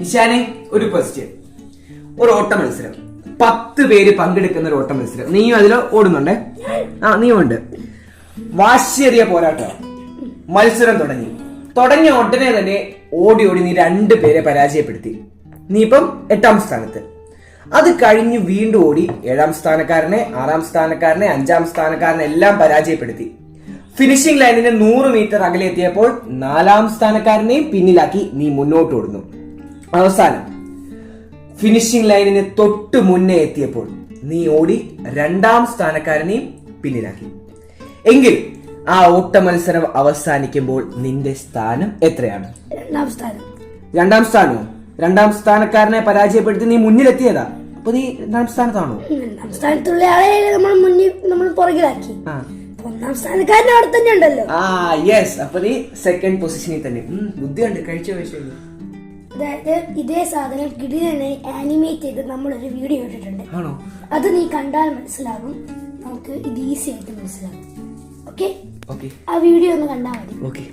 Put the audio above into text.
നിശാനെ, ഒരു ക്വസ്റ്റ്യൻ. ഒരു ഓട്ട മത്സരം, 10 പേര് പങ്കെടുക്കുന്ന ഒരു ഓട്ട മത്സരം. നീയും അതിൽ ഓടുന്നുണ്ടേ? നീയും ഉണ്ട്. വാശിയേറിയ പോരാട്ടം. മത്സരം തുടങ്ങിയ ഉടനെ തന്നെ ഓടി നീ 2 പേരെ പരാജയപ്പെടുത്തി. നീ ഇപ്പം 8ാം സ്ഥാനത്ത്. അത് കഴിഞ്ഞ് വീണ്ടും ഓടി 7ാം സ്ഥാനക്കാരനെ, 6ാം സ്ഥാനക്കാരനെ, 5ാം സ്ഥാനക്കാരനെ എല്ലാം പരാജയപ്പെടുത്തി. ഫിനിഷിംഗ് ലൈനിന് 100 മീറ്റർ അകലെ എത്തിയപ്പോൾ 4ാം സ്ഥാനക്കാരനെയും പിന്നിലാക്കി നീ മുന്നോട്ട് ഓടുന്നു. അവസാനം ഫിനിഷിംഗ് ലൈനിന് തൊട്ട് മുന്നേ എത്തിയപ്പോൾ നീ ഓടി 2ാം സ്ഥാനക്കാരനെയും പിന്നിലാക്കി. എങ്കിൽ ആ ഓട്ട മത്സരം അവസാനിക്കുമ്പോൾ നിന്റെ സ്ഥാനം എത്രയാണ്? 2ാം സ്ഥാനം. 2ാം സ്ഥാനമോ? 2ാം സ്ഥാനക്കാരനെ പരാജയപ്പെടുത്തി നീ മുന്നിലെത്തിയതാ. അപ്പൊ നീ 2ാം സ്ഥാനത്താണോ? 2ാം സ്ഥാനത്തുള്ള ആളെ നമ്മൾ പുറകിലാക്കി. 1ാം സ്ഥാനക്കാരൻ അവിടെ തന്നെ ഉണ്ടല്ലോ. യെസ്. അപ്പൊ നീ 2nd പൊസിഷനിൽ തന്നെ. ബുദ്ധിയുണ്ട്, കഴിച്ച വിഷയം. അതായത് ഇതേ സാധനം കിടിലനായി ആനിമേറ്റ് ചെയ്ത് നമ്മളൊരു വീഡിയോ ഇട്ടിട്ടുണ്ട്. ആണോ? അത് നീ കണ്ടാൽ മനസ്സിലാകും. നമുക്ക് ഇത് ഈസി ആയിട്ട് മനസ്സിലാകും. ഓക്കെ, ആ വീഡിയോ ഒന്ന് കണ്ടാൽ മതി. ഓക്കെ.